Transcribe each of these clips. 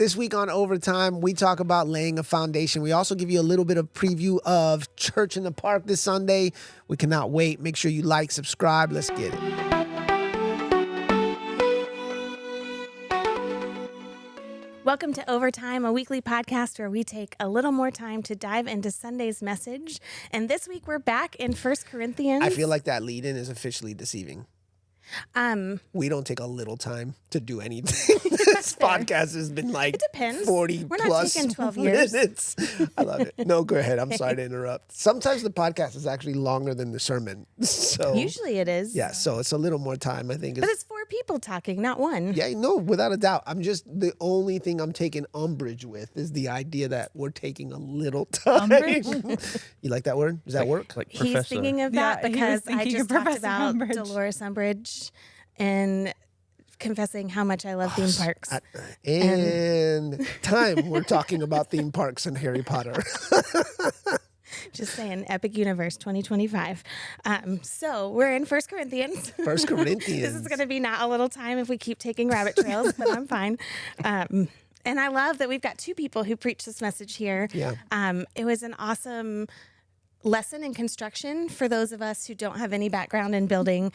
This week on Overtime, we talk about laying a foundation. We also give you a little bit of preview of Church in the Park this Sunday. We cannot wait. Make sure you like, subscribe. Let's get it. Welcome to Overtime, a weekly podcast where we take a little more time to dive into Sunday's message. And this week we're back in 1 Corinthians. I feel like that lead-in is officially deceiving. We don't take a little time to do anything. This podcast has been like It depends. 40 We're not plus taking 12 years. minutes. I love it. No, go ahead. I'm sorry to interrupt. Sometimes the podcast is actually longer than the sermon. So Usually it is. yeah, so it's a little more time, I think. But it's 4 people talking, not one. Yeah, no, without a doubt. I'm just, the only thing I'm taking umbrage with is the idea that we're taking a little time. Umbrage? You like that word? Does that work? Like He's professor. thinking of that Yeah, he was because I thinking just of talked Professor about Umbridge. Dolores Umbridge and confessing how much I love theme parks. And time we're talking about theme parks and Harry Potter. Just saying, Epic Universe 2025. So we're in 1 Corinthians. 1 Corinthians. This is going to be not a little time if we keep taking rabbit trails, but I'm fine. And I love that we've got 2 people who preach this message here. Yeah. It was an awesome lesson in construction for those of us who don't have any background in building.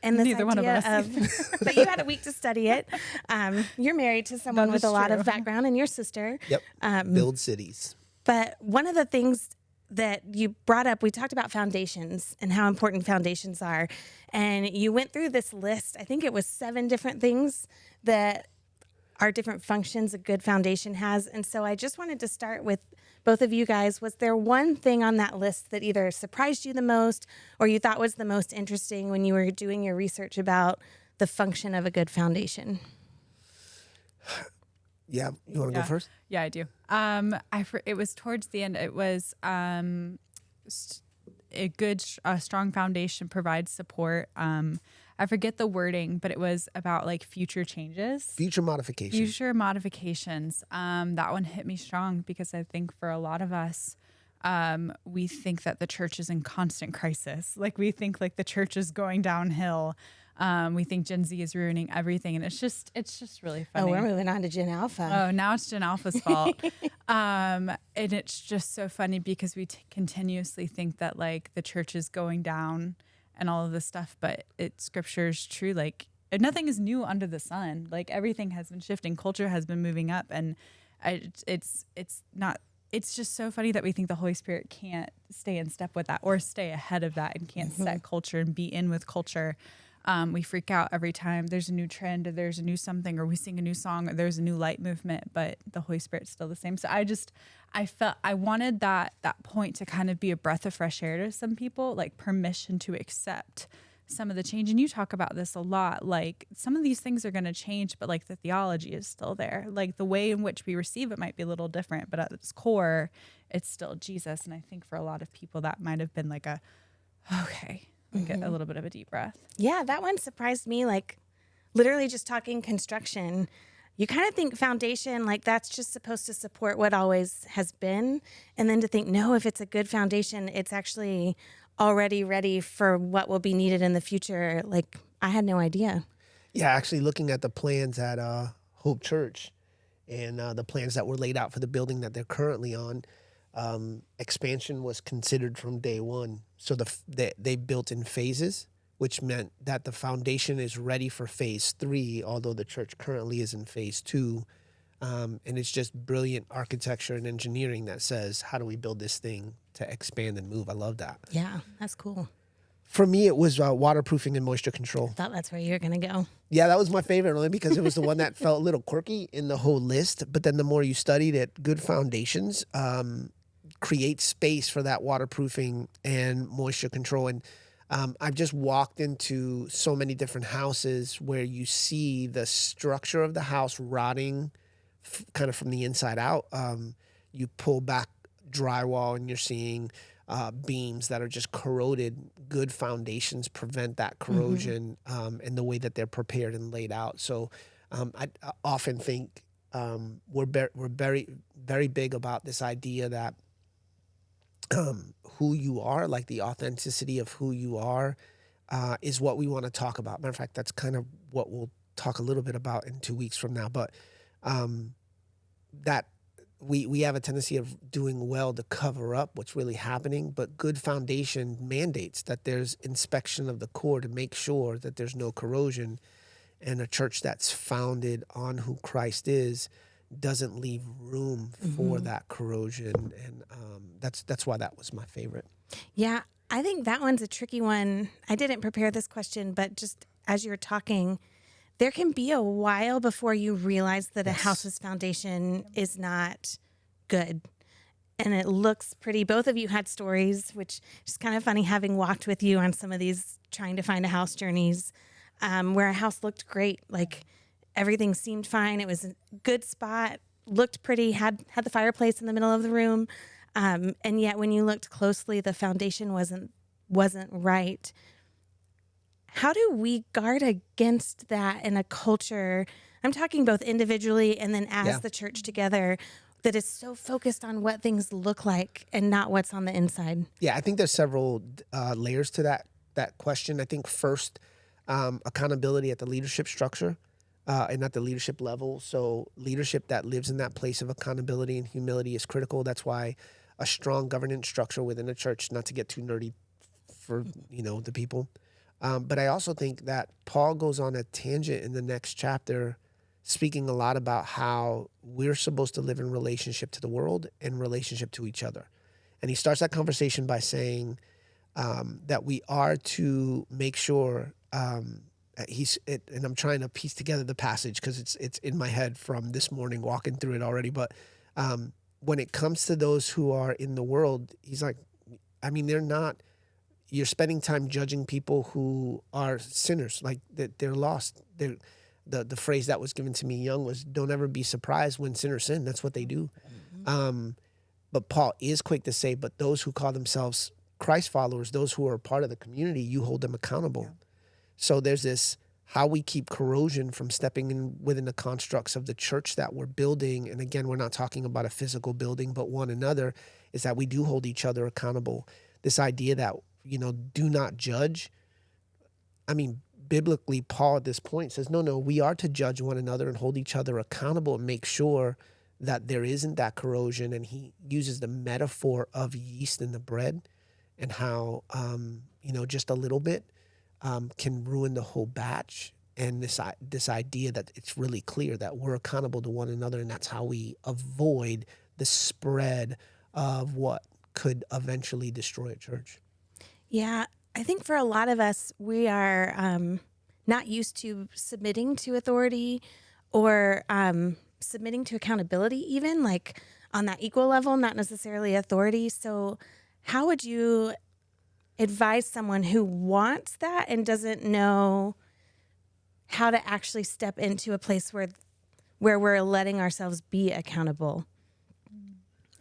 And this Neither one of idea us. but you had a week to study it. You're married to someone That with is a lot true. of background, and your sister. Yep. Build cities. But one of the things that you brought up, we talked about foundations and how important foundations are. And you went through this list, I think it was 7 different things that are different functions a good foundation has. And so I just wanted to start with both of you guys. Was there one thing on that list that either surprised you the most or you thought was the most interesting when you were doing your research about the function of a good foundation? Yeah. You want to go first? Yeah, I do. It was towards the end. It was a good, strong foundation provides support. I forget the wording, but it was about like future changes. Future modification. Future modifications. That one hit me strong because I think for a lot of us, we think that the church is in constant crisis. Like we think like the church is going downhill. We think Gen Z is ruining everything, and it's just really funny. Oh, we're moving on to Gen Alpha. Oh, now it's Gen Alpha's fault. And it's just so funny because we continuously think that like the church is going down and all of this stuff, but scripture's true. Like nothing is new under the sun. Like everything has been shifting. Culture has been moving up, and it's just so funny that we think the Holy Spirit can't stay in step with that or stay ahead of that and can't set culture and be in with culture. We freak out every time there's a new trend or there's a new something or we sing a new song or there's a new light movement, but the Holy Spirit's still the same. So I felt I wanted that point to kind of be a breath of fresh air to some people, like permission to accept some of the change. And you talk about this a lot, like some of these things are going to change, but like the theology is still there. Like the way in which we receive it might be a little different, but at its core, it's still Jesus. And I think for a lot of people that might have been like a little bit of a deep breath. Yeah, that one surprised me. Like literally just talking construction, you kind of think foundation, like that's just supposed to support what always has been. And then to think, no, if it's a good foundation, it's actually already ready for what will be needed in the future. Like I had no idea. Yeah, actually looking at the plans at Hope Church and the plans that were laid out for the building that they're currently on, expansion was considered from day one. So they built in phases, which meant that the foundation is ready for phase 3, although the church currently is in phase 2. And it's just brilliant architecture and engineering that says, how do we build this thing to expand and move? I love that. Yeah, that's cool. For me, it was waterproofing and moisture control. Thought that's where you're going to go. Yeah, that was my favorite only because it was the one that felt a little quirky in the whole list. But then the more you studied it, good foundations create space for that waterproofing and moisture control. And I've just walked into so many different houses where you see the structure of the house rotting kind of from the inside out. You pull back drywall and you're seeing beams that are just corroded. Good foundations prevent that corrosion and the way that they're prepared and laid out. So I often think we're very, very big about this idea that who you are, like the authenticity of who you are, is what we want to talk about. Matter of fact, that's kind of what we'll talk a little bit about in 2 weeks from now. But that we have a tendency of doing well to cover up what's really happening, but good foundation mandates that there's inspection of the core to make sure that there's no corrosion, and a church that's founded on who Christ is doesn't leave room for that corrosion, and that's why that was my favorite. Yeah, I think that one's a tricky one. I didn't prepare this question, but just as you're talking, there can be a while before you realize that a house's foundation is not good. And it looks pretty. Both of you had stories, which is kind of funny having walked with you on some of these trying to find a house journeys, where a house looked great. Like everything seemed fine. It was a good spot, looked pretty, had the fireplace in the middle of the room. And yet when you looked closely, the foundation wasn't right. How do we guard against that in a culture? I'm talking both individually and then as the church together, that is so focused on what things look like and not what's on the inside. Yeah, I think there's several layers to that question. I think first, accountability at the leadership structure and at the leadership level. So leadership that lives in that place of accountability and humility is critical. That's why a strong governance structure within a church, not to get too nerdy for the people. But I also think that Paul goes on a tangent in the next chapter, speaking a lot about how we're supposed to live in relationship to the world and relationship to each other. And he starts that conversation by saying that we are to make sure, and I'm trying to piece together the passage because it's in my head from this morning walking through it already. But when it comes to those who are in the world, he's like, I mean, they're not. You're spending time judging people who are sinners, like they're lost. The phrase that was given to me young was, "Don't ever be surprised when sinners sin." That's what they do. But Paul is quick to say, "But those who call themselves Christ followers, those who are part of the community, you hold them accountable." Yeah. So there's this how we keep corrosion from stepping in within the constructs of the church that we're building. And again, we're not talking about a physical building, but one another, is that we do hold each other accountable. This idea that do not judge. I mean, biblically, Paul at this point says, no, we are to judge one another and hold each other accountable and make sure that there isn't that corrosion. And he uses the metaphor of yeast in the bread and how, just a little bit can ruin the whole batch. And this idea that it's really clear that we're accountable to one another, and that's how we avoid the spread of what could eventually destroy a church. Yeah, I think for a lot of us, we are not used to submitting to authority or submitting to accountability, even like on that equal level, not necessarily authority. So how would you advise someone who wants that and doesn't know how to actually step into a place where we're letting ourselves be accountable?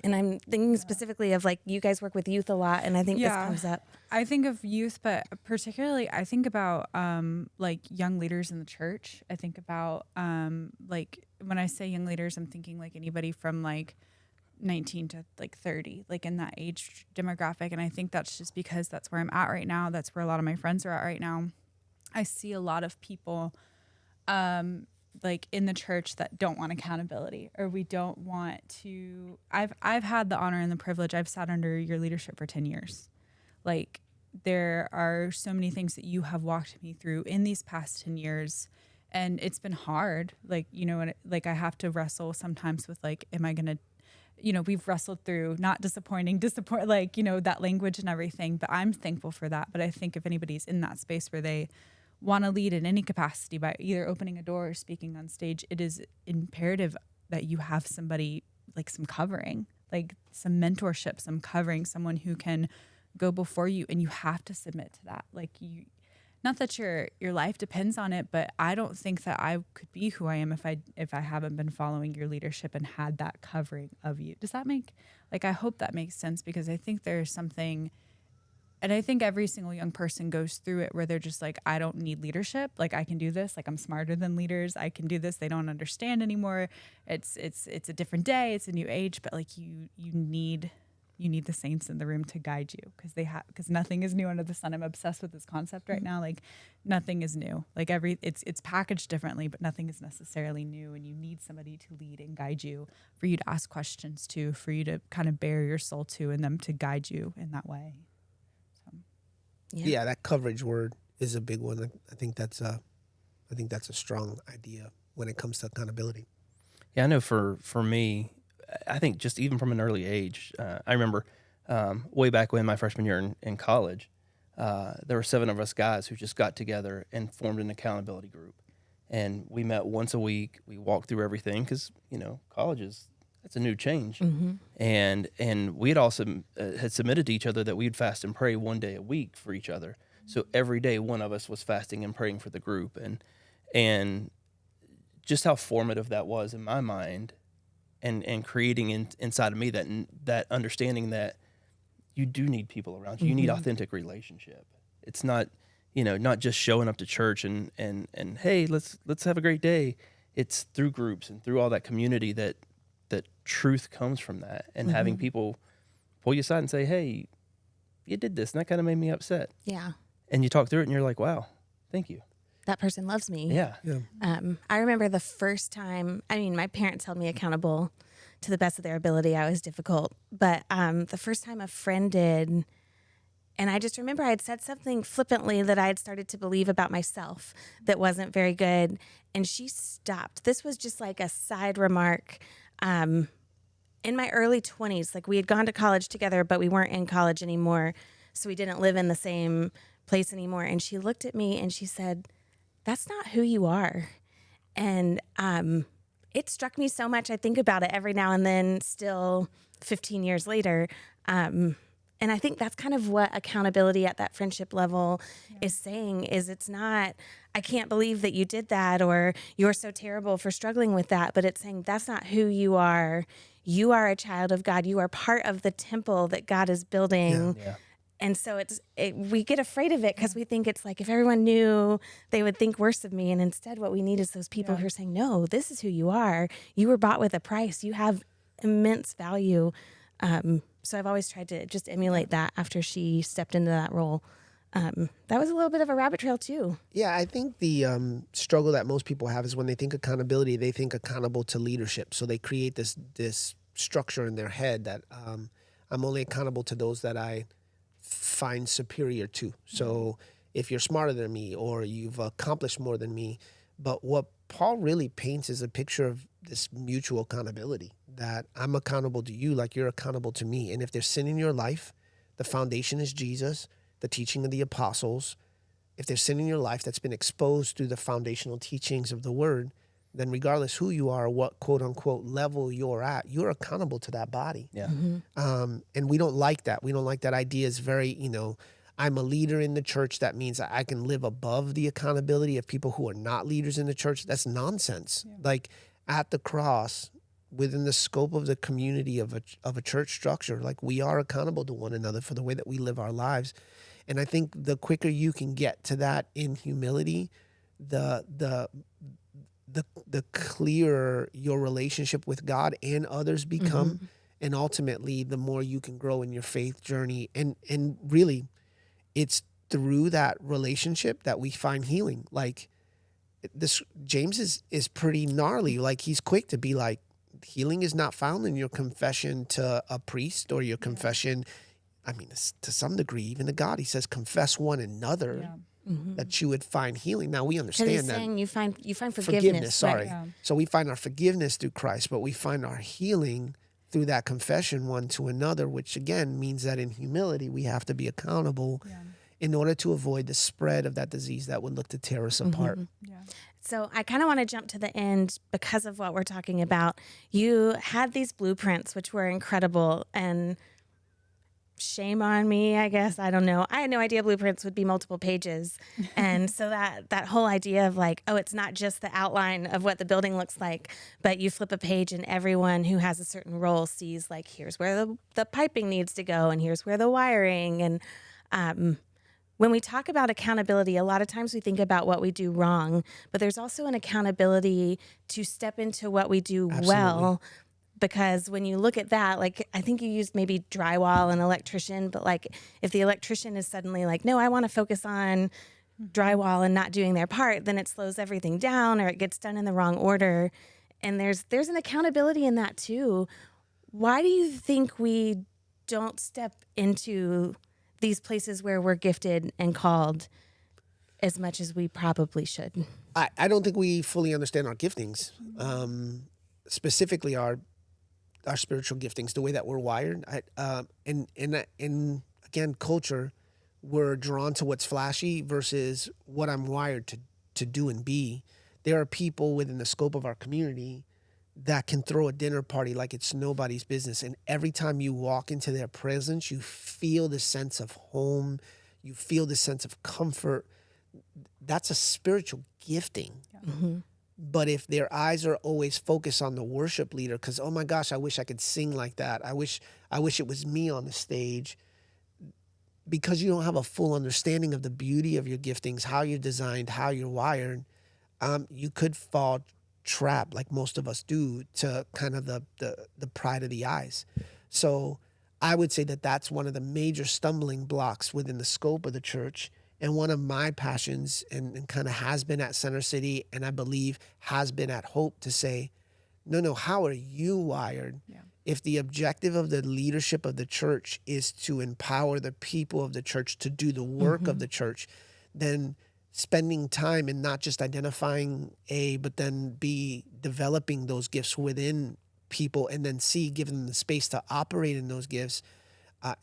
And I'm thinking specifically of like you guys work with youth a lot, and I think this comes up. I think of youth, but particularly I think about like young leaders in the church. I think about like when I say young leaders, I'm thinking like anybody from like 19 to like 30, like in that age demographic. And I think that's just because that's where I'm at right now. That's where a lot of my friends are at right now. I see a lot of people like in the church that don't want accountability, or we don't want to. I've had the honor and the privilege. I've sat under your leadership for 10 years. Like there are so many things that you have walked me through in these past 10 years, and it's been hard. Like, and like I have to wrestle sometimes with like, am I going to, we've wrestled through not disappoint, like, that language and everything, but I'm thankful for that. But I think if anybody's in that space where they want to lead in any capacity by either opening a door or speaking on stage, it is imperative that you have somebody, like some covering, like some mentorship, some covering, someone who can go before you, and you have to submit to that. Like not that your life depends on it, but I don't think that I could be who I am if I haven't been following your leadership and had that covering of you. Does that I hope that makes sense, because I think there's something. And I think every single young person goes through it where they're just like, I don't need leadership. Like I can do this. Like I'm smarter than leaders. I can do this. They don't understand anymore. It's a different day. It's a new age. But like you need you need the saints in the room to guide you, because nothing is new under the sun. I'm obsessed with this concept right now. Like nothing is new. Like it's packaged differently, but nothing is necessarily new. And you need somebody to lead and guide you, for you to ask questions to, for you to kind of bare your soul to, and them to guide you in that way. So. Yeah, that coverage word is a big one. I think that's a strong idea when it comes to accountability. Yeah, I know for me, I think just even from an early age, I remember way back when my freshman year in college, there were 7 of us guys who just got together and formed an accountability group. And we met once a week. We walked through everything because, college that's a new change. Mm-hmm. And we had also had submitted to each other that we'd fast and pray one day a week for each other. So every day one of us was fasting and praying for the group. And just how formative that was in my mind, and creating inside of me that understanding that you do need people around you. You need authentic relationship. It's not, not just showing up to church and hey, let's have a great day. It's through groups and through all that community that truth comes from that, and having people pull you aside and say, hey, you did this and that kind of made me upset. Yeah. And you talk through it and you're like, wow, thank you. That person loves me. Yeah. I remember the first time, my parents held me accountable to the best of their ability. I was difficult. But the first time a friend did, and I just remember I had said something flippantly that I had started to believe about myself that wasn't very good. And she stopped. This was just like a side remark. In my early 20s, like we had gone to college together, but we weren't in college anymore. So we didn't live in the same place anymore. And she looked at me and she said, that's not who you are. And it struck me so much. I think about it every now and then, still 15 years later. And I think that's kind of what accountability at that friendship level is saying, is it's not, I can't believe that you did that, or you're so terrible for struggling with that. But it's saying that's not who you are. You are a child of God. You are part of the temple that God is building. Yeah. And so we get afraid of it because we think it's like, if everyone knew, they would think worse of me. And instead what we need is those people who are saying, no, this is who you are. You were bought with a price. You have immense value. So I've always tried to just emulate that after she stepped into that role. That was a little bit of a rabbit trail too. Yeah, I think the struggle that most people have is when they think accountability, they think accountable to leadership. So they create this structure in their head that I'm only accountable to those that I find superior to. So if you're smarter than me or you've accomplished more than me. But what Paul really paints is a picture of this mutual accountability, that I'm accountable to you like you're accountable to me. And if there's sin in your life, the foundation is Jesus, the teaching of the apostles. If there's sin in your life that's been exposed through the foundational teachings of the word, then regardless who you are, what quote unquote level you're at, you're accountable to that body. Yeah. And we don't like that. We don't like that idea. Is very, I'm a leader in the church. That means I can live above the accountability of people who are not leaders in the church. That's nonsense. Yeah. Like at the cross, within the scope of the community of a church structure, like we are accountable to one another for the way that we live our lives. And I think the quicker you can get to that in humility, the clearer your relationship with God and others become. And ultimately, the more you can grow in your faith journey. And really, it's through that relationship that we find healing. Like this, James is pretty gnarly. Like he's quick to be like, healing is not found in your confession to a priest or your confession. To some degree, even to God, he says, confess one another that you would find healing. Now we understand he's that saying you find forgiveness. Sorry. Right? Yeah. So we find our forgiveness through Christ, but we find our healing through that confession one to another, which again means that in humility, we have to be accountable in order to avoid the spread of that disease that would look to tear us apart. Yeah. So I kind of want to jump to the end because of what we're talking about. You had these blueprints, which were incredible, and shame on me, I guess. I don't know. I had no idea blueprints would be multiple pages. And so that whole idea of like, oh, it's not just the outline of what the building looks like, but you flip a page and everyone who has a certain role sees like, here's where the piping needs to go and here's where the wiring. And when we talk about accountability, a lot of times we think about what we do wrong, but there's also an accountability to step into what we do well. because when you look at that, like I think you used maybe drywall and electrician, but like if the electrician is suddenly like, no, I want to focus on drywall and not doing their part, then it slows everything down or it gets done in the wrong order. And there's an accountability in that too. Why do you think we don't step into these places where we're gifted and called as much as we probably should? I don't think we fully understand our giftings, specifically our spiritual giftings, the way that we're wired. And again, culture, we're drawn to what's flashy versus what I'm wired to do and be. There are people within the scope of our community that can throw a dinner party like it's nobody's business. And every time you walk into their presence, you feel the sense of home. You feel the sense of comfort. That's a spiritual gifting. Mm-hmm. But if their eyes are always focused on the worship leader, because, oh my gosh, I wish I could sing like that. I wish it was me on the stage. Because you don't have a full understanding of the beauty of your giftings, how you're designed, how you're wired, you could fall trap, like most of us do, to kind of the pride of the eyes. So I would say that that's one of the major stumbling blocks within the scope of the church. And one of my passions and kind of has been at Center City, and I believe has been at Hope, to say, no, how are you wired? Yeah. If the objective of the leadership of the church is to empower the people of the church to do the work of the church, then spending time and not just identifying but then B, developing those gifts within people, and then C, giving them the space to operate in those gifts.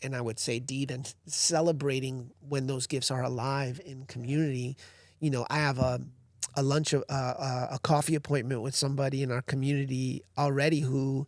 And I would say D, then celebrating when those gifts are alive in community. You know, I have a lunch, a coffee appointment with somebody in our community already who,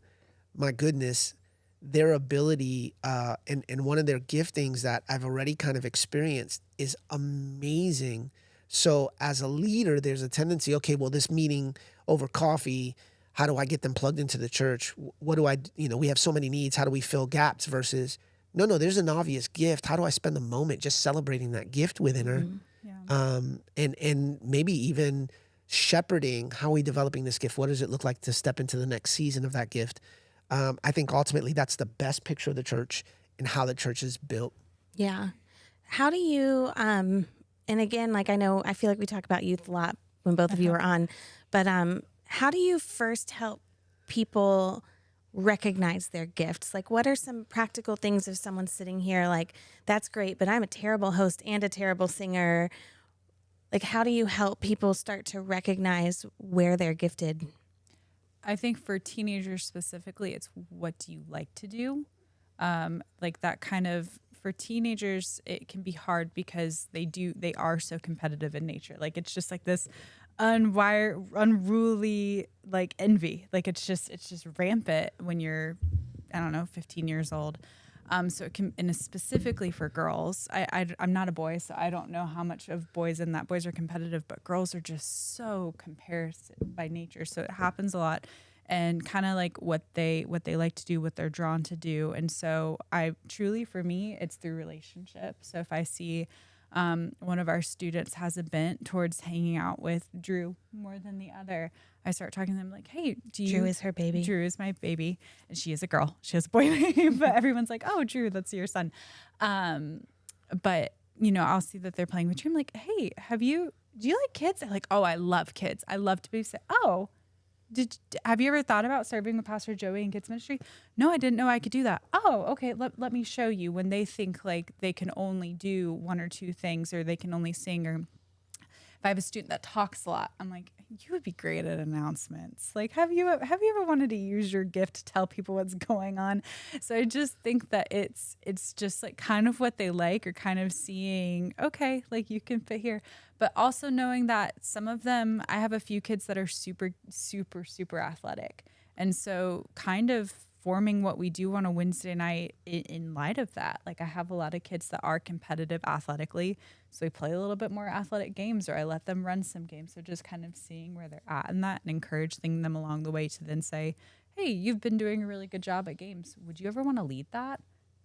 my goodness, their ability and one of their giftings that I've already kind of experienced is amazing. So as a leader, there's a tendency, okay, well, this meeting over coffee, how do I get them plugged into the church? What do we have so many needs. How do we fill gaps versus, no, there's an obvious gift. How do I spend the moment just celebrating that gift within her? Yeah. And maybe even shepherding, how are we developing this gift? What does it look like to step into the next season of that gift? I think ultimately that's the best picture of the church and how the church is built. Yeah. How do you, and again, like I feel like we talk about youth a lot when both of you are on, but how do you first help people recognize their gifts? Like, what are some practical things if someone's sitting here like, that's great, but I'm a terrible host and a terrible singer? Like, how do you help people start to recognize where they're gifted? I think for teenagers specifically, it's what do you like to do? Like that kind of, for teenagers, it can be hard because they are so competitive in nature. Like it's just like this unruly like envy. Like it's just rampant when you're, 15 years old. So it can, and it's specifically for girls. I'm not a boy, so I don't know how much of boys in that. Boys are competitive, but girls are just so comparison by nature. So it happens a lot, and kind of like what they like to do, what they're drawn to do. And so for me, it's through relationships. So if I see one of our students has a bent towards hanging out with Drew more than the other, I start talking to them like, hey, Drew is her baby. Drew is my baby. And she is a girl. She has a boy name, but everyone's like, oh, Drew, that's your son. But, I'll see that they're playing with Drew. I'm like, hey, do you like kids? They're like, oh, I love kids. I love to babysit. Oh, have you ever thought about serving with Pastor Joey in kids ministry? No, I didn't know I could do that. Oh, okay. Let me show you. When they think like they can only do one or two things, or they can only sing, or if I have a student that talks a lot, I'm like, you would be great at announcements. Like, have you ever wanted to use your gift to tell people what's going on? So I just think that it's just like kind of what they like, or kind of seeing, okay, like you can fit here. But also knowing that some of them, I have a few kids that are super, super, super athletic. And so kind of forming what we do on a Wednesday night in light of that. Like I have a lot of kids that are competitive athletically, so we play a little bit more athletic games, or I let them run some games. So just kind of seeing where they're at in that and encouraging them along the way to then say, hey, you've been doing a really good job at games. Would you ever want to lead that?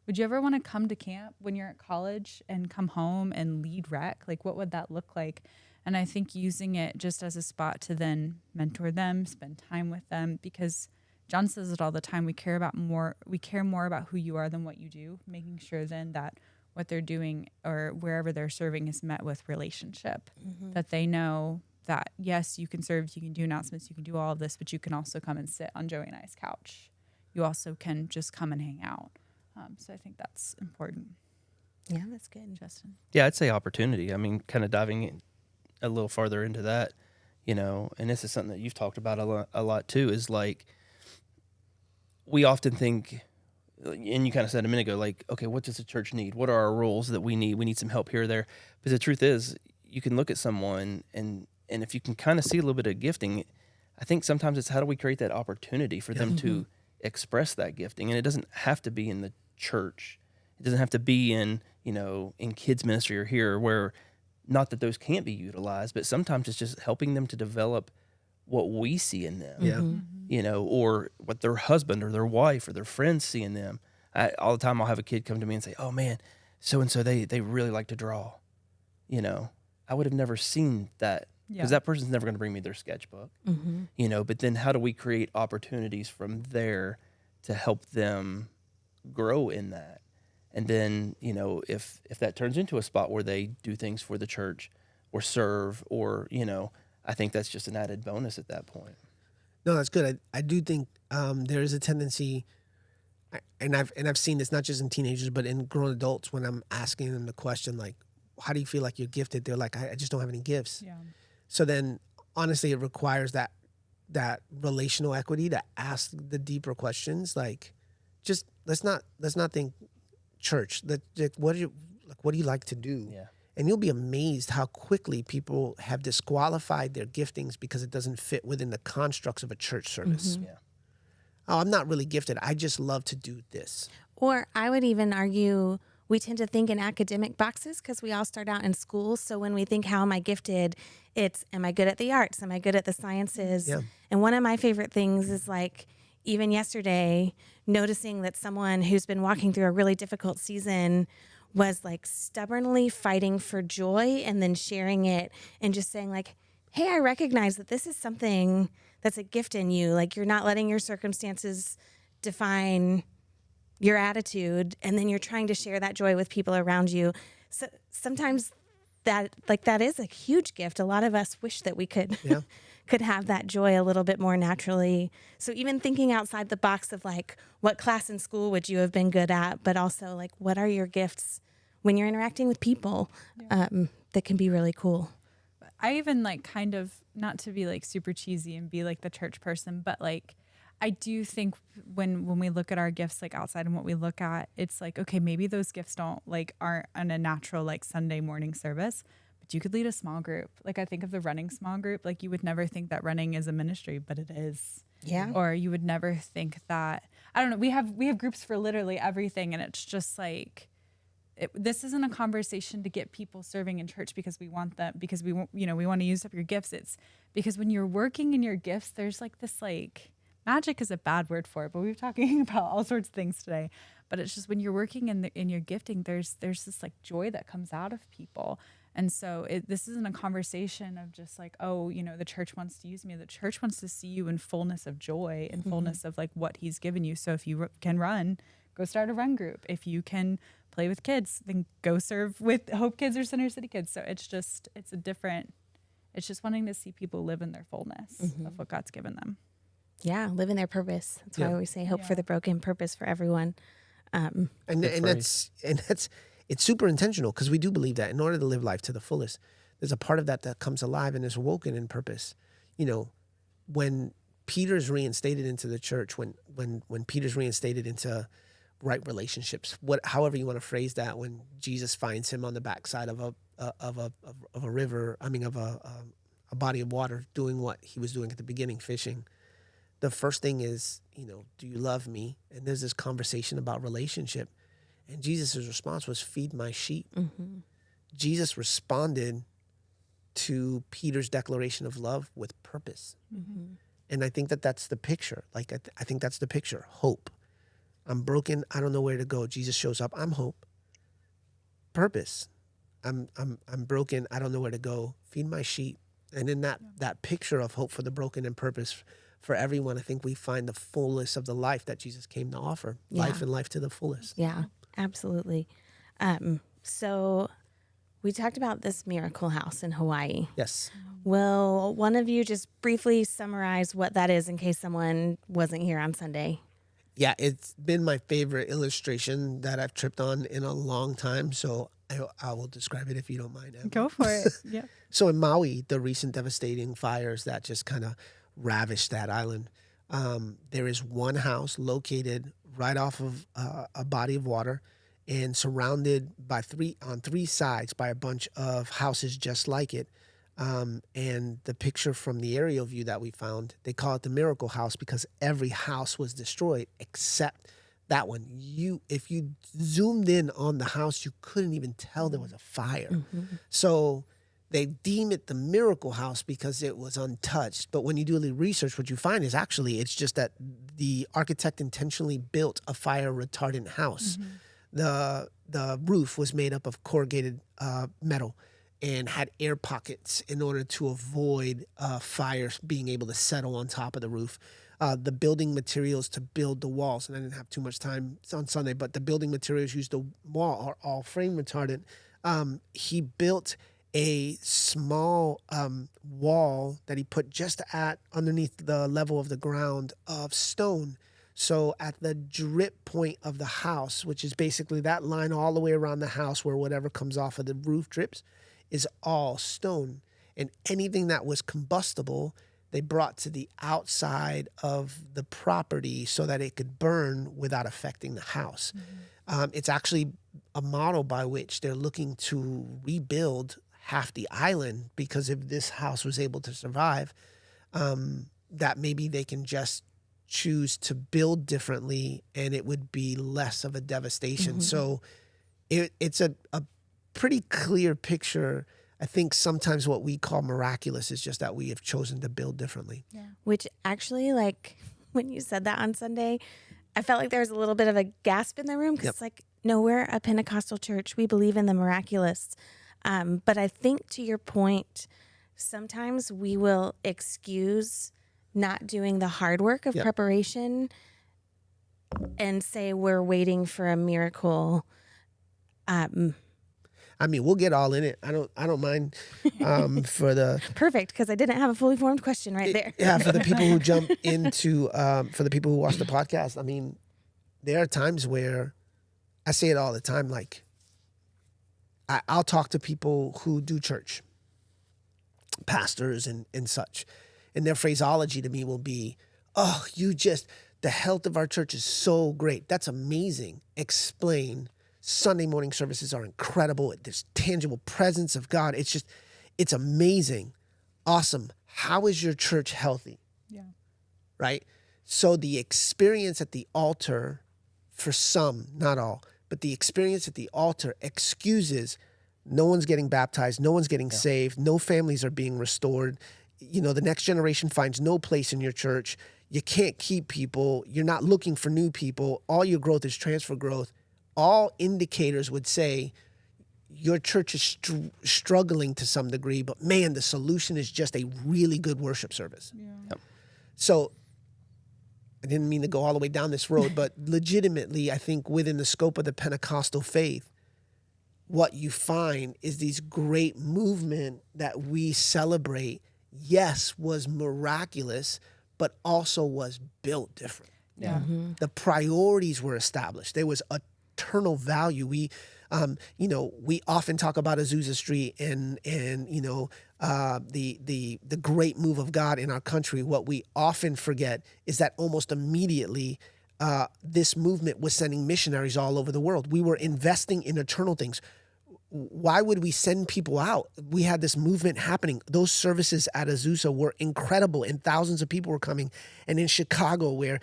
Would you ever want to come to camp when you're at college and come home and lead rec? Like what would that look like? And I think using it just as a spot to then mentor them, spend time with them, because John says it all the time. We care more about who you are than what you do, making sure then that what they're doing or wherever they're serving is met with relationship, that they know that, yes, you can serve, you can do announcements, you can do all of this, but you can also come and sit on Joey and I's couch. You also can just come and hang out. So I think that's important. Yeah, that's good. Justin? Yeah, I'd say opportunity. I mean, kind of diving in a little farther into that, and this is something that you've talked about a lot too, is like, we often think, and you kind of said a minute ago, like, okay, what does the church need? What are our roles that we need? We need some help here or there. But the truth is, you can look at someone and if you can kind of see a little bit of gifting, I think sometimes it's how do we create that opportunity for them to express that gifting? And it doesn't have to be in the church. It doesn't have to be in kids ministry or here, where, not that those can't be utilized, but sometimes it's just helping them to develop what we see in them, or what their husband or their wife or their friends see in them. All the time I'll have a kid come to me and say, oh man, so-and-so, they really like to draw. I would have never seen that, because that person's never going to bring me their sketchbook, but then how do we create opportunities from there to help them grow in that? And then, if that turns into a spot where they do things for the church or serve or, I think that's just an added bonus at that point. No, that's good. I do think there is a tendency, and I've seen this not just in teenagers, but in grown adults, when I'm asking them the question, like, how do you feel like you're gifted? They're like, I just don't have any gifts. Yeah. So then, honestly, it requires that relational equity to ask the deeper questions. Like, just let's not think church. What do you like to do? Yeah. And you'll be amazed how quickly people have disqualified their giftings because it doesn't fit within the constructs of a church service. Yeah. Oh, I'm not really gifted. I just love to do this. Or I would even argue we tend to think in academic boxes because we all start out in school. So when we think, how am I gifted? It's, am I good at the arts? Am I good at the sciences? Yeah. And one of my favorite things is, like, even yesterday, noticing that someone who's been walking through a really difficult season was, like, stubbornly fighting for joy and then sharing it and just saying, like, hey, I recognize that this is something that's a gift in you. Like, you're not letting your circumstances define your attitude, and then you're trying to share that joy with people around you. So sometimes that is a huge gift. A lot of us wish that we could could have that joy a little bit more naturally. So even thinking outside the box of, like, what class in school would you have been good at, but also, like, what are your gifts when you're interacting with people that can be really cool. I even, like, kind of, not to be, like, super cheesy and be like the church person, but, like, I do think when we look at our gifts, like, outside and what we look at, it's like, okay, maybe those gifts aren't on a natural, like, Sunday morning service, but you could lead a small group. Like, I think of the running small group. Like, you would never think that running is a ministry, but it is. Yeah. Or you would never think that, I don't know, we have groups for literally everything, and it's just like, this isn't a conversation to get people serving in church because we want them, because we want to use up your gifts. It's because when you're working in your gifts, there's, like, this, like, magic is a bad word for it, but we've talking about all sorts of things today. But it's just when you're working in your gifting, there's this, like, joy that comes out of people. And so this isn't a conversation of just, like, oh, the church wants to use me. The church wants to see you in fullness of joy and fullness of, like, what he's given you. So if you can run, go start a run group. If you can play with kids, then go serve with Hope Kids or Center City Kids. So it's just wanting to see people live in their fullness of what God's given them. Yeah, live in their purpose. That's why we say hope for the broken, purpose for everyone. And that's it's super intentional, because we do believe that in order to live life to the fullest, there's a part of that comes alive and is woken in purpose. When Peter's reinstated into the church, when Peter's reinstated into right relationships, however you want to phrase that, when Jesus finds him on the backside of a river, of a body of water, doing what he was doing at the beginning, fishing. The first thing is, do you love me? And there's this conversation about relationship. And Jesus' response was, feed my sheep. Mm-hmm. Jesus responded to Peter's declaration of love with purpose. Mm-hmm. And I think that's the picture. Like, I think that's the picture. Hope. I'm broken. I don't know where to go. Jesus shows up. I'm hope. Purpose. I'm broken. I don't know where to go. Feed my sheep. And in that picture of hope for the broken and purpose for everyone, I think we find the fullness of the life that Jesus came to offer, Yeah. life and life to the fullest. Yeah, absolutely. So we talked about this miracle house in Hawaii. Yes. Will one of you just briefly summarize what that is in case someone wasn't here on Sunday? Yeah, it's been my favorite illustration that I've tripped on in a long time. So I will describe it if you don't mind, Emma. Go for it. Yeah. So in Maui, the recent devastating fires that just kind of ravished that island, there is one house located right off of a body of water and surrounded by on three sides by a bunch of houses just like it. And the picture from the aerial view that we found, they call it the miracle house because every house was destroyed except that one. If you zoomed in on the house, you couldn't even tell there was a fire. So they deem it the miracle house because it was untouched. But when you do a little research, what you find is actually it's just that the architect intentionally built a fire retardant house. The roof was made up of corrugated metal and had air pockets in order to avoid fires being able to settle on top of the roof. The building materials to build the walls, and I didn't have too much time on Sunday, but the building materials used to wall are all flame retardant. He built a small wall that he put just underneath the level of the ground of stone. So at the drip point of the house, which is basically that line all the way around the house where whatever comes off of the roof drips, is all stone. And anything that was combustible, they brought to the outside of the property so that it could burn without affecting the house. It's actually a model by which they're looking to rebuild half the island, because if this house was able to survive, that maybe they can just choose to build differently and it would be less of a devastation. So it's a pretty clear picture. I think sometimes what we call miraculous is just that we have chosen to build differently. Which actually, like when you said that on Sunday, I felt like there was a little bit of a gasp in the room because it's like, no, we're a Pentecostal church. We believe in the miraculous. But I think to your point, sometimes we will excuse not doing the hard work of preparation and say we're waiting for a miracle. I mean, we'll get all in it. I don't mind for the Perfect, because I didn't have a fully formed question right there. yeah, for the people who jump into for the people who watch the podcast. I mean, there are times where I say it all the time. Like, I'll talk to people who do church, pastors and such, and their phraseology to me will be, "Oh, the health of our church is so great. That's amazing. Explain." Sunday morning services are incredible. There's tangible presence of God. It's amazing. Awesome. How is your church healthy? Yeah. Right? So the experience at the altar, for some, not all, but the experience at the altar excuses no one's getting baptized, no one's getting saved, no families are being restored. You know, the next generation finds no place in your church. You can't keep people. You're not looking for new people. All your growth is transfer growth. All indicators would say your church is struggling to some degree, but man, the solution is just a really good worship service. So I didn't mean to go all the way down this road, but legitimately, I think within the scope of the Pentecostal faith, what you find is these great movement that we celebrate, yes, was miraculous, but also was built different. Yeah. The priorities were established. There was eternal value. We often talk about Azusa Street and the great move of God in our country. What we often forget is that almost immediately this movement was sending missionaries all over the world. We were investing in eternal things. Why would we send people out? We had this movement happening. Those services at Azusa were incredible, and thousands of people were coming. And in Chicago, where,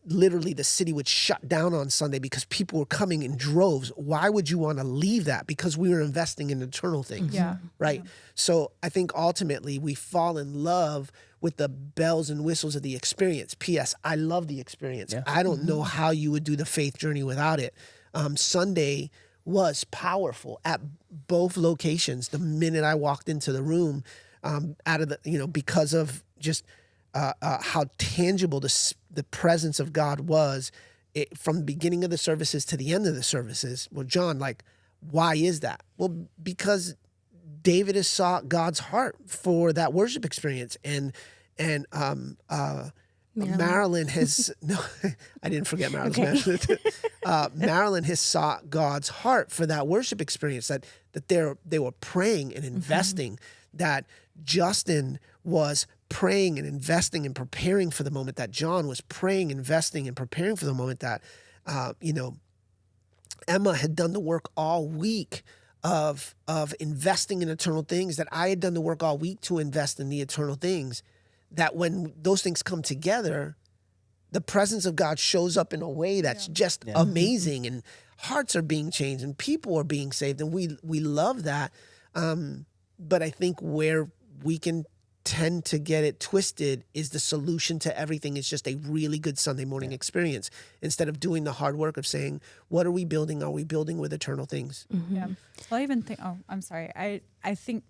literally the city would shut down on Sunday because people were coming in droves. Why would you want to leave that? Because we were investing in eternal things. Yeah. Right? Yeah. So I think ultimately we fall in love with the bells and whistles of the experience. P.S. I love the experience. Yeah. I don't know how you would do the faith journey without it. Sunday was powerful at both locations. The minute I walked into the room, because of just how tangible the presence of God was from the beginning of the services to the end of the services. Well, John, like, why is that? Well, because David has sought God's heart for that worship experience, and Marilyn has no, I didn't forget Marilyn's Okay. Marilyn has sought God's heart for that worship experience, that they were praying and investing, that Justin was praying and investing and preparing for the moment, that John was praying, investing, and preparing for the moment, that Emma had done the work all week of investing in eternal things, that I had done the work all week to invest in the eternal things, that when those things come together, the presence of God shows up in a way that's just amazing, and hearts are being changed and people are being saved, and we love that. But I think where we can tend to get it twisted is the solution to everything is just a really good Sunday morning experience, instead of doing the hard work of saying, what are we building? Are we building with eternal things? Yeah. Well, I even think, I'm sorry. I think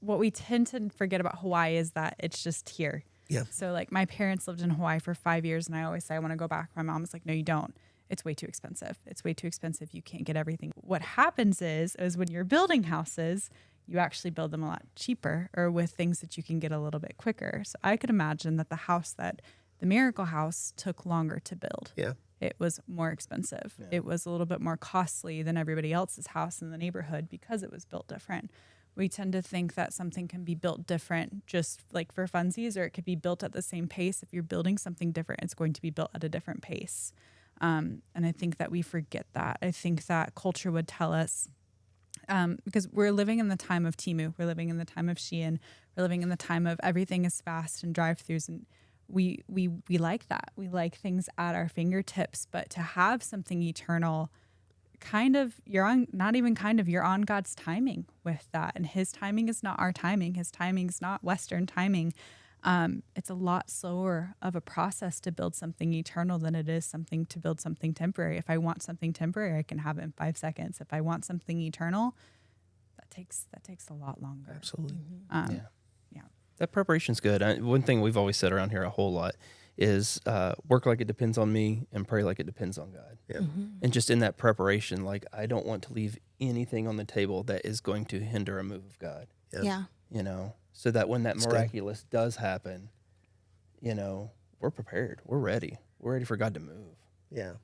what we tend to forget about Hawaii is that it's just here. Yeah. So like my parents lived in Hawaii for 5 years, and I always say, I want to go back. My mom was like, no, you don't. It's way too expensive. It's way too expensive. You can't get everything. What happens is when you're building houses, you actually build them a lot cheaper, or with things that you can get a little bit quicker. So I could imagine that the Miracle House took longer to build. Yeah. It was more expensive. Yeah. It was a little bit more costly than everybody else's house in the neighborhood because it was built different. We tend to think that something can be built different just like for funsies, or it could be built at the same pace. If you're building something different, it's going to be built at a different pace. And I think that we forget that. I think that culture would tell us, because we're living in the time of Temu, we're living in the time of Shein, we're living in the time of everything is fast and drive-thrus, and we like that. We like things at our fingertips, but to have something eternal, you're on God's timing with that, and His timing is not our timing. His timing is not Western timing. It's a lot slower of a process to build something eternal than it is to build something temporary. If I want something temporary, I can have it in 5 seconds. If I want something eternal, that takes a lot longer. Absolutely. Yeah. That preparation's good. One thing we've always said around here a whole lot is work like it depends on me and pray like it depends on God. Yeah. And just in that preparation, like, I don't want to leave anything on the table that is going to hinder a move of God. Yeah. So that when that That's miraculous does happen, we're prepared. We're ready. We're ready for God to move. Yeah.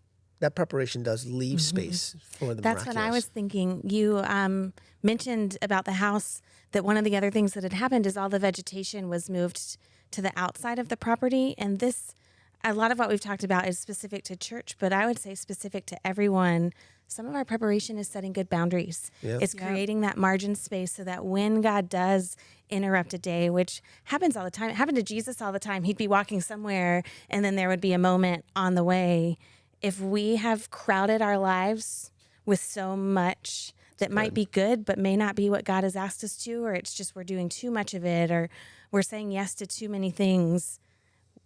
That preparation does leave space for the That's miraculous. what I was thinking. You mentioned about the house, that one of the other things that had happened is all the vegetation was moved to the outside of the property. And a lot of what we've talked about is specific to church, but I would say specific to everyone. Some of our preparation is setting good boundaries. Yeah. It's creating that margin space so that when God does interrupt a day, which happens all the time, it happened to Jesus all the time. He'd be walking somewhere and then there would be a moment on the way. If we have crowded our lives with so much that might be good, but may not be what God has asked us to, or it's just we're doing too much of it, or we're saying yes to too many things,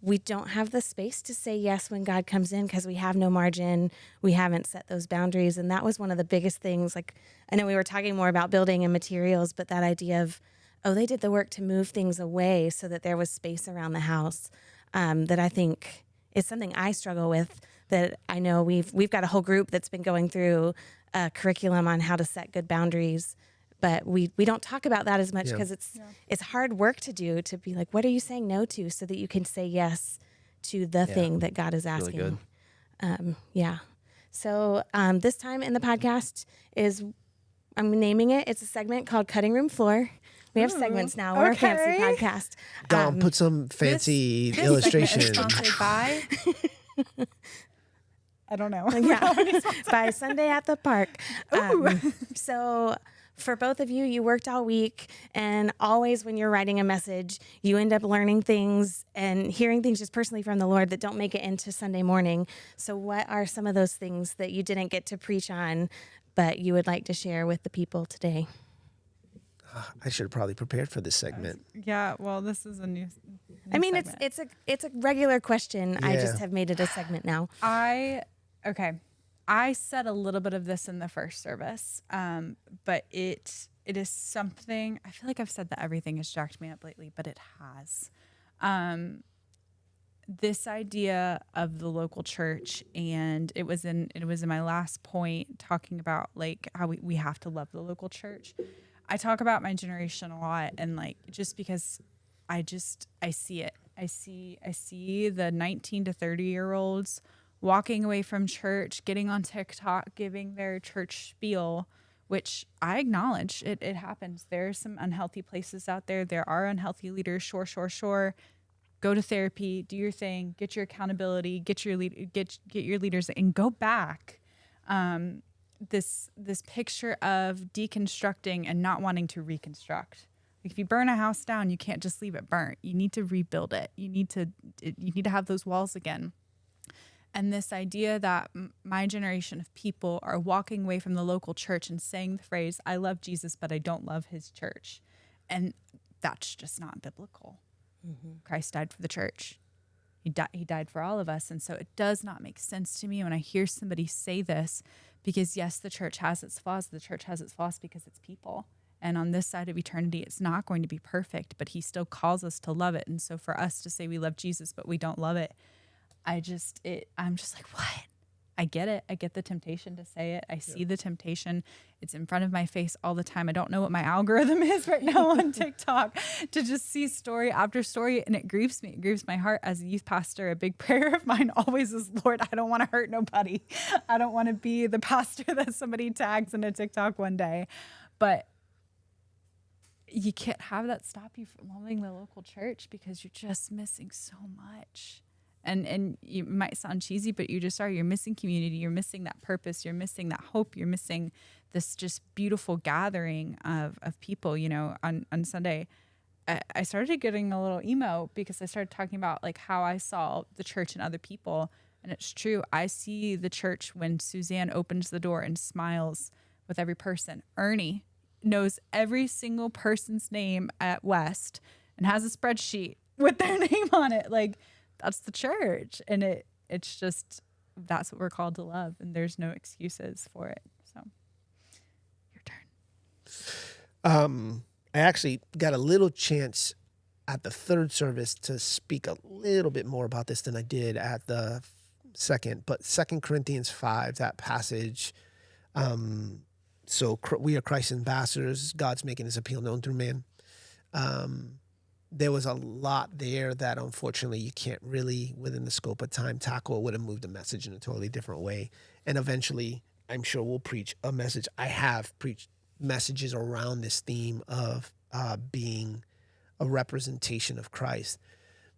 we don't have the space to say yes when God comes in because we have no margin. We haven't set those boundaries. And that was one of the biggest things. Like, I know we were talking more about building and materials, but that idea of, they did the work to move things away so that there was space around the house, that I think is something I struggle with, that I know we've got a whole group that's been going through a curriculum on how to set good boundaries. But we don't talk about that as much because it's hard work to do, to be like, what are you saying no to so that you can say yes to the thing that God is asking. Really good. So this time in the podcast I'm naming it. It's a segment called Cutting Room Floor. We have segments now. We're a fancy podcast. Dom, put some fancy illustrations. This segment is sponsored by... I don't know. By Sunday at the Park. So for both of you, you worked all week, and always when you're writing a message, you end up learning things and hearing things just personally from the Lord that don't make it into Sunday morning. So what are some of those things that you didn't get to preach on, but you would like to share with the people today? I should have probably prepared for this segment. Yeah, well, this is a new I mean, segment. it's a regular question. I Yeah. just have made it a segment now. I said a little bit of this in the first service, but it is something, I feel like I've said that everything has jacked me up lately, but it has. this idea of the local church, and it was in my last point talking about like how we have to love the local church. I talk about my generation a lot, and like just because I see it. I see the 19 to 30-year-olds walking away from church, getting on TikTok, giving their church spiel, which I acknowledge it happens. There are some unhealthy places out there. There are unhealthy leaders. Sure. Go to therapy, do your thing, get your accountability, get your leaders, and go back. This picture of deconstructing and not wanting to reconstruct. Like if you burn a house down, you can't just leave it burnt. You need to rebuild it. You need to have those walls again. And this idea that my generation of people are walking away from the local church and saying the phrase, "I love Jesus, but I don't love his church," and that's just not biblical. Mm-hmm. Christ died for the church. He died for all of us. And so it does not make sense to me when I hear somebody say this, because yes, the church has its flaws. The church has its flaws because it's people. And on this side of eternity, it's not going to be perfect, but he still calls us to love it. And so for us to say we love Jesus, but we don't love it, I'm just like, what? I get it. I get the temptation to say it. I see the temptation. It's in front of my face all the time. I don't know what my algorithm is right now on TikTok to just see story after story. And it grieves me. It grieves my heart as a youth pastor. A big prayer of mine always is, Lord, I don't want to hurt nobody. I don't want to be the pastor that somebody tags in a TikTok one day. But you can't have that stop you from loving the local church, because you're just missing so much. And you might sound cheesy, but you just are. You're missing community. You're missing that purpose. You're missing that hope. You're missing this just beautiful gathering of people. You know, on Sunday, I started getting a little emo because I started talking about like how I saw the church and other people. And it's true. I see the church when Suzanne opens the door and smiles with every person. Ernie knows every single person's name at West and has a spreadsheet with their name on it. Like, that's the church. And it's just, that's what we're called to love. And there's no excuses for it. So your turn. I actually got a little chance at the third service to speak a little bit more about this than I did at the second, but 2 Corinthians 5, that passage. So we are Christ's ambassadors. God's making his appeal known through man. There was a lot there that unfortunately you can't really, within the scope of time, tackle. It would have moved the message in a totally different way. And eventually, I'm sure we'll preach a message. I have preached messages around this theme of being a representation of Christ.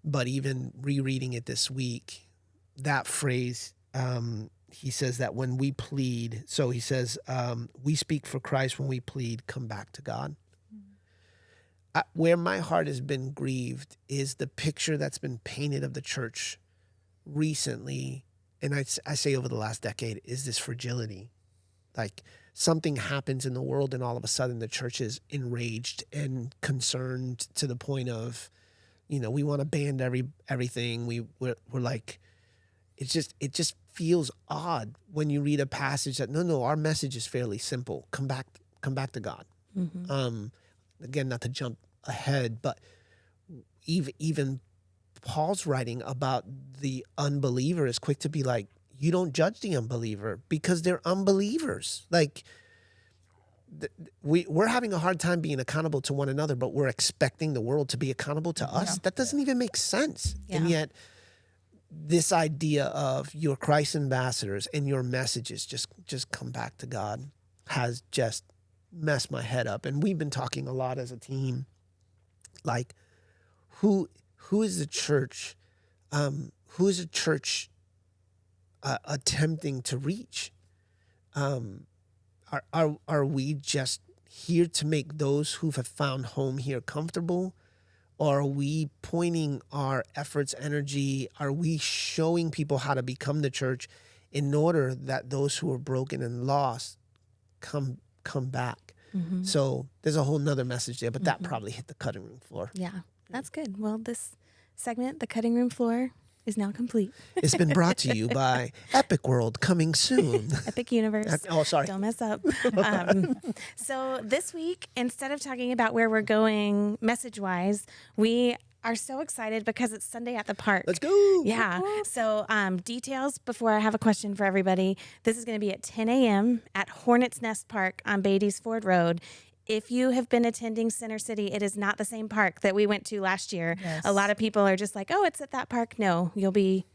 But even rereading it this week, that phrase, he says that when we plead, so he says, we speak for Christ when we plead, come back to God. Where my heart has been grieved is the picture that's been painted of the church recently, and I say over the last decade, is this fragility. Like something happens in the world and all of a sudden the church is enraged and concerned to the point of, you know, we want to ban everything. We're like, it just feels odd when you read a passage that, no, our message is fairly simple. Come back to God. Mm-hmm. Again, not to jump ahead, but even Paul's writing about the unbeliever is quick to be like, you don't judge the unbeliever because they're unbelievers. Like we're having a hard time being accountable to one another, but we're expecting the world to be accountable to us. Yeah. That doesn't even make sense. Yeah. And yet this idea of your Christ ambassadors and your messages just come back to God has just messed my head up. And we've been talking a lot as a team, like who is the church? Who is a church attempting to reach? Are we just here to make those who have found home here comfortable? Or are we pointing our efforts, energy? Are we showing people how to become the church in order that those who are broken and lost come back? Mm-hmm. So there's a whole nother message there, but that probably hit the cutting room floor. Yeah, that's good. Well, this segment, the cutting room floor, is now complete. It's been brought to you by Epic World, coming soon. Epic Universe. Oh, sorry. Don't mess up. So this week, instead of talking about where we're going message-wise, we are so excited because it's Sunday at the park. Let's go. Yeah. So details before I have a question for everybody. This is going to be at 10 a.m. at Hornets Nest Park on Beatty's Ford Road. If you have been attending Center City, it is not the same park that we went to last year. Yes. A lot of people are just like, oh, it's at that park. No, you'll be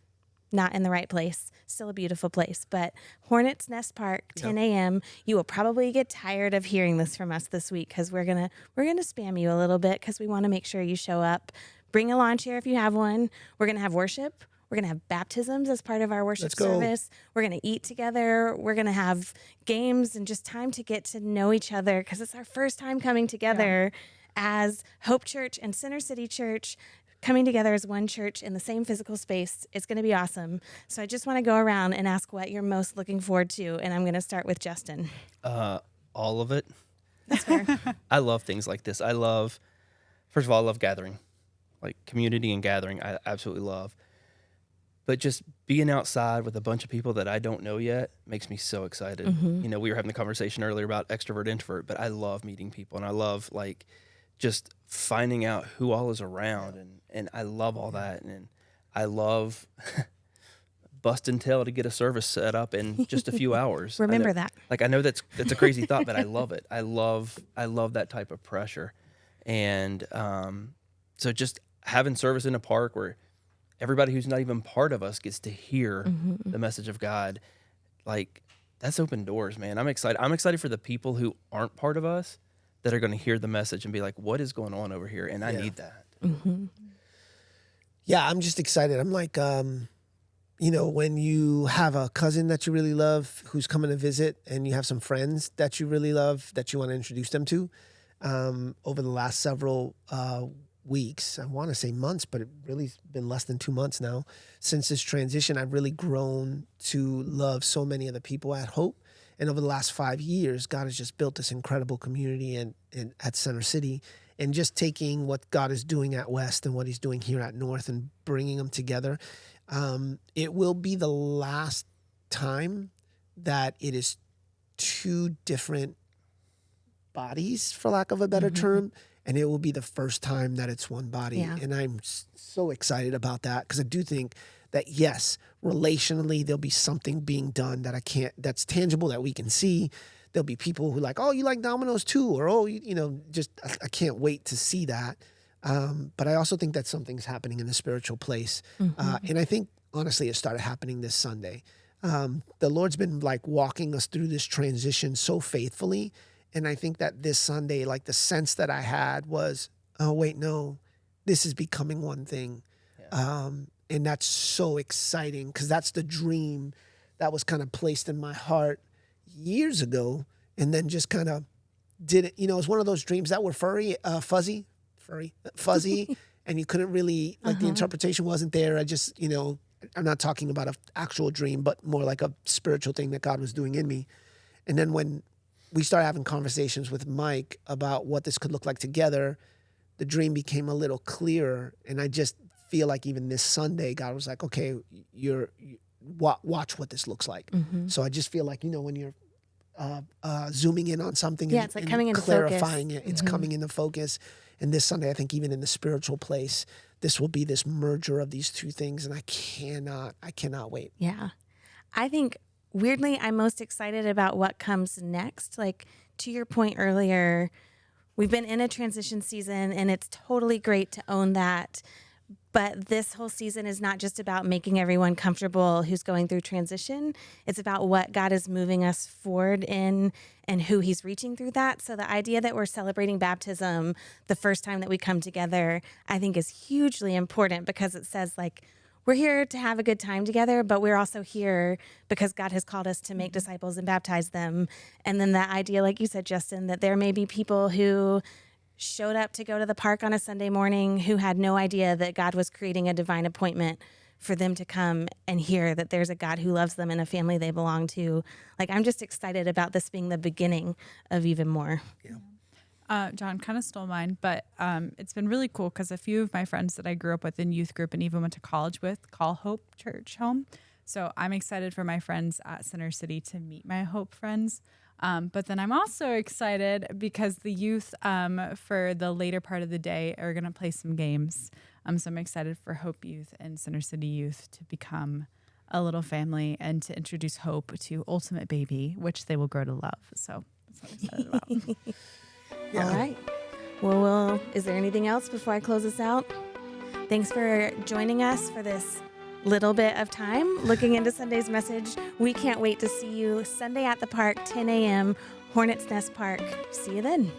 not in the right place. Still a beautiful place. But Hornets Nest Park, 10 a.m. You will probably get tired of hearing this from us this week because we're gonna spam you a little bit because we want to make sure you show up. Bring a lawn chair if you have one. We're gonna have worship. We're going to have baptisms as part of our worship Let's go. service. We're going to eat together. We're going to have games and just time to get to know each other because it's our first time coming together as Hope Church and Center City Church, coming together as one church in the same physical space. It's going to be awesome. So I just want to go around and ask what you're most looking forward to. And I'm going to start with Justin. All of it. That's fair. I love things like this. First of all, I love gathering, like community and gathering. I absolutely love. But just being outside with a bunch of people that I don't know yet makes me so excited. Mm-hmm. You know, we were having the conversation earlier about extrovert, introvert, but I love meeting people and I love like just finding out who all is around and I love all that. And I love busting tail to get a service set up in just a few hours. Remember I know, that. Like I know that's a crazy thought, but I love it. I love that type of pressure. And so just having service in a park where everybody who's not even part of us gets to hear the message of God. Like that's open doors, man. I'm excited. I'm excited for the people who aren't part of us that are going to hear the message and be like, what is going on over here? And I need that. Yeah, I'm just excited. I'm like, you know, when you have a cousin that you really love who's coming to visit and you have some friends that you really love that you want to introduce them to, over the last several weeks, I want to say months, but it really's been less than 2 months now since this transition. I've really grown to love so many of the people at Hope. And over the last 5 years, God has just built this incredible community and at Center City, and just taking what God is doing at West and what he's doing here at North and bringing them together. It will be the last time that it is two different bodies, for lack of a better term, and it will be the first time that it's one body. Yeah. And I'm so excited about that because I do think that, yes, relationally, there'll be something being done that's tangible that we can see. There'll be people who like, oh, you like Domino's too, or oh, you know, just I can't wait to see that. But I also think that something's happening in the spiritual place. And I think, honestly, it started happening this Sunday. The Lord's been like walking us through this transition so faithfully. And I think that this Sunday, like the sense that I had was, oh, wait, no, this is becoming one thing. And that's so exciting because that's the dream that was kind of placed in my heart years ago and then just kind of did it. You know, it was one of those dreams that were fuzzy, and you couldn't really, like the interpretation wasn't there. I just, you know, I'm not talking about an actual dream, but more like a spiritual thing that God was doing in me. And then when we started having conversations with Mike about what this could look like together, the dream became a little clearer. And I just feel like even this Sunday, God was like, okay, watch what this looks like. So I just feel like, you know, when you're zooming in on something Yeah, it's like coming into clarifying focus. it, it's coming into focus. And this Sunday, I think even in the spiritual place, this will be this merger of these two things. And I cannot wait. Yeah. I think weirdly, I'm most excited about what comes next. Like to your point earlier, we've been in a transition season and it's totally great to own that. But this whole season is not just about making everyone comfortable who's going through transition. It's about what God is moving us forward in and who he's reaching through that. So the idea that we're celebrating baptism the first time that we come together, I think is hugely important because it says like, we're here to have a good time together, but we're also here because God has called us to make disciples and baptize them. And then that idea, like you said, Justin, that there may be people who showed up to go to the park on a Sunday morning who had no idea that God was creating a divine appointment for them to come and hear that there's a God who loves them and a family they belong to. Like, I'm just excited about this being the beginning of even more. John kind of stole mine, but it's been really cool because a few of my friends that I grew up with in youth group and even went to college with call Hope Church home. So I'm excited for my friends at Center City to meet my Hope friends. But then I'm also excited because the youth for the later part of the day are going to play some games. So I'm excited for Hope Youth and Center City Youth to become a little family and to introduce Hope to Ultimate Baby, which they will grow to love. So that's what I'm excited about. All right. Well, is there anything else before I close this out? Thanks for joining us for this little bit of time looking into Sunday's message. We can't wait to see you Sunday at the park, 10 a.m., Hornets Nest Park. See you then.